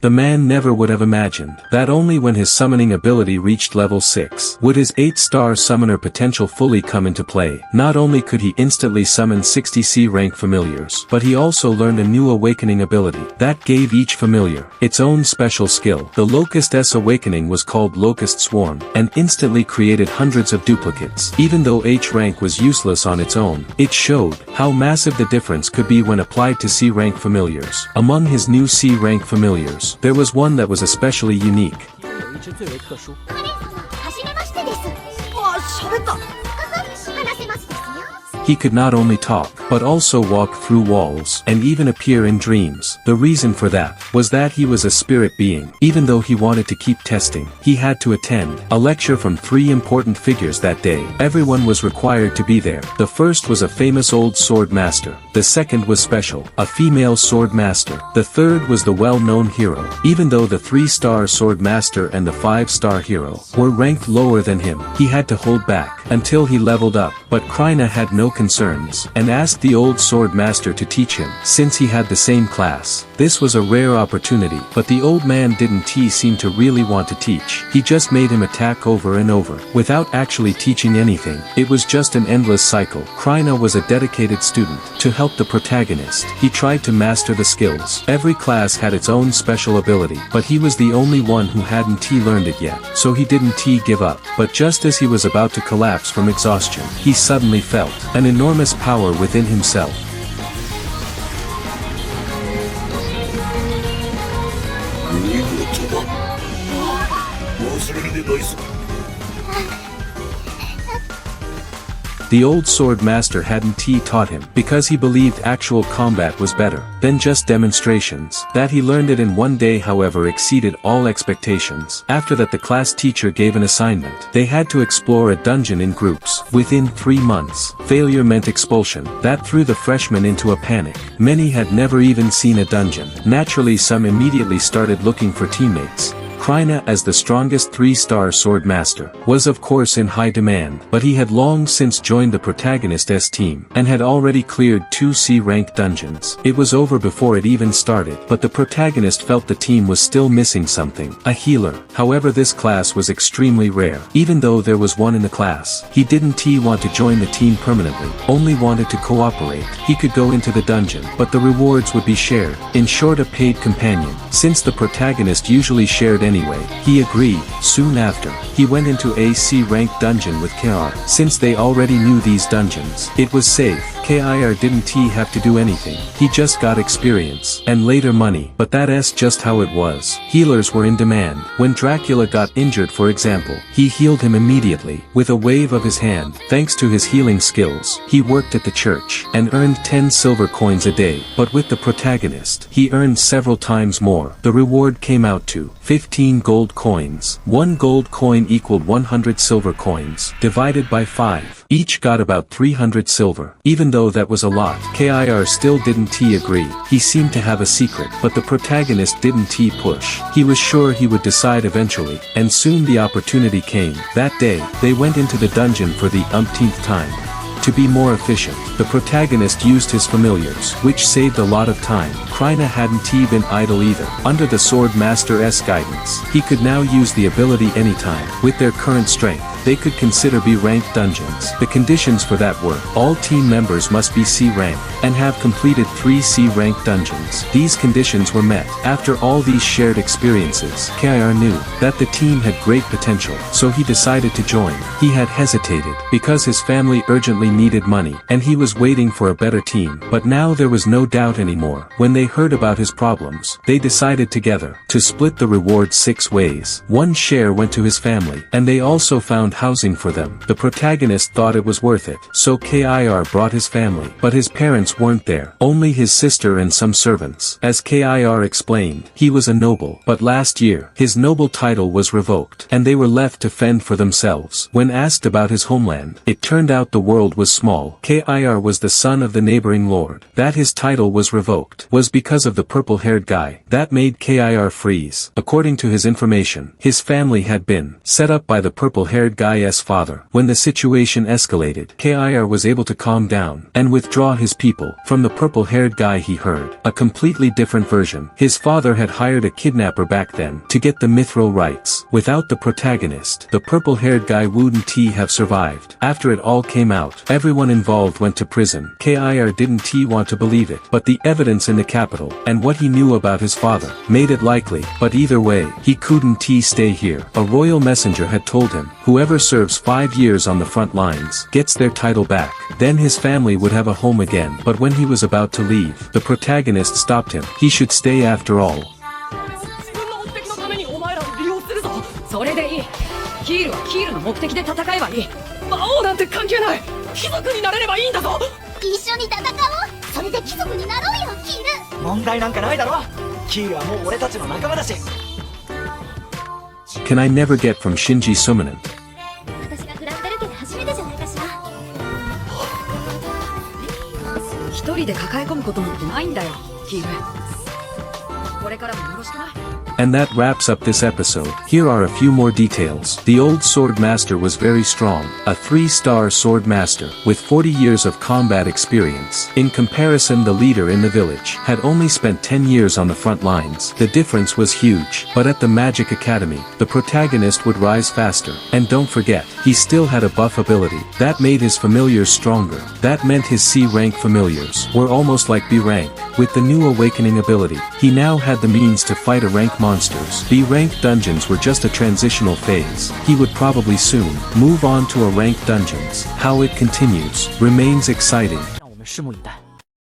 The man never would have imagined that only when his summoning ability reached level 6 would his 8-star summoner potential fully come into play. Not only could he instantly summon 60 C-rank familiars, but he also learned a new awakening ability that gave each familiar its own special skill. The Locust S awakening was called Locust Swarm, and instantly created hundreds of duplicates. Even though H rank was useless on its own, it showed how massive the difference could be when applied to C-rank familiars. Among his new C-rank familiars, there was one that was especially unique. He could not only talk, but also walk through walls, and even appear in dreams. The reason for that was that he was a spirit being. Even though he wanted to keep testing, he had to attend a lecture from 3 important figures that day. Everyone was required to be there. The first was a famous old sword master. The second was special, a female sword master. The third was the well-known hero. Even though the 3-star sword master and the 5-star hero were ranked lower than him, he had to hold back until he leveled up. But Krina had no concerns, and asked the old sword master to teach him, since he had the same class. This was a rare opportunity, but the old man didn't seem to really want to teach. He just made him attack over and over, without actually teaching anything. It was just an endless cycle. Krina was a dedicated student. To help the protagonist, he tried to master the skills. Every class had its own special ability, but he was the only one who hadn't learned it yet, so he didn't give up. But just as he was about to collapse from exhaustion, he suddenly felt an enormous power within himself. The old sword master hadn't taught him, because he believed actual combat was better than just demonstrations. That he learned it in one day, however, exceeded all expectations. After that, the class teacher gave an assignment. They had to explore a dungeon in groups. Within 3 months, failure meant expulsion. That threw the freshmen into a panic. Many had never even seen a dungeon. Naturally, some immediately started looking for teammates. Krina, as the strongest 3-star sword master, was of course in high demand, but he had long since joined the protagonist's team, and had already cleared 2 C-rank dungeons. It was over before it even started, but the protagonist felt the team was still missing something, a healer. However, this class was extremely rare. Even though there was one in the class, he didn't want to join the team permanently, only wanted to cooperate. He could go into the dungeon, but the rewards would be shared. In short, a paid companion. Since the protagonist usually shared anyway, he agreed. Soon after, he went into a C-rank dungeon with KR. Since they already knew these dungeons, it was safe. KIR didn't have to do anything. He just got experience, and later money. But that's just how it was. Healers were in demand. When Dracula got injured, for example, he healed him immediately, with a wave of his hand. Thanks to his healing skills, he worked at the church, and earned 10 silver coins a day. But with the protagonist, he earned several times more. The reward came out to 15 gold coins. 1 gold coin equaled 100 silver coins, divided by 5. Each got about 300 silver. Even though that was a lot, KIR still didn't agree. He seemed to have a secret, but the protagonist didn't push. He was sure he would decide eventually, and soon the opportunity came. That day, they went into the dungeon for the umpteenth time. To be more efficient, the protagonist used his familiars, which saved a lot of time. Krina hadn't been idle either. Under the Sword Master's guidance, he could now use the ability anytime. With their current strength, they could consider B-ranked dungeons. The conditions for that were, all team members must be C-rank, and have completed 3 C-ranked dungeons. These conditions were met. After all these shared experiences, KIR knew that the team had great potential, so he decided to join. He had hesitated, because his family urgently needed money, and he was waiting for a better team. But now there was no doubt anymore. When they heard about his problems, they decided together to split the reward 6 ways. 1 share went to his family, and they also found housing for them. The protagonist thought it was worth it, so KIR brought his family, but his parents weren't there, only his sister and some servants. As KIR explained, he was a noble, but last year, his noble title was revoked, and they were left to fend for themselves. When asked about his homeland, it turned out the world was small. KIR was the son of the neighboring lord. That his title was revoked was because of the purple-haired guy. That made KIR freeze. According to his information, his family had been set up by the purple-haired guy's father. When the situation escalated, Kir was able to calm down and withdraw his people from the purple-haired guy. He heard a completely different version. His father had hired a kidnapper back then to get the mithril rights. Without the protagonist, the purple-haired guy wouldn't have survived. After it all came out, everyone involved went to prison. Kir didn't want to believe it, but the evidence in the capital and what he knew about his father made it likely. But either way, he couldn't stay here. A royal messenger had told him, whoever serves 5 years on the front lines gets their title back. Then his family would have a home again. But when he was about to leave, the protagonist stopped him. He should stay after all. それでいい。キールはキールの目的で戦えばいい。魔王なんて関係ない。貴族になれればいいんだぞ。一緒に戦おう。それで貴族になろうよ、キール。問題なんかないだろ。キールはもう俺たちの仲間だし。Can I never get from Shinji Sumanen? 私がフランダル家で初めてじゃないかしら。一人で抱え込むことなんてないんだよ、キール。これからもよろしくな。And that wraps up this episode. Here are a few more details. The old sword master was very strong, a 3-star sword master, with 40 years of combat experience. In comparison, the leader in the village had only spent 10 years on the front lines. The difference was huge. But at the Magic Academy, the protagonist would rise faster. And don't forget, he still had a buff ability. That made his familiars stronger. That meant his C-rank familiars were almost like B-rank. With the new awakening ability, he now had the means to fight a rank monsters. B-rank dungeons were just a transitional phase. He would probably soon move on to a rank dungeons. How it continues remains exciting. 让我们拭目以待。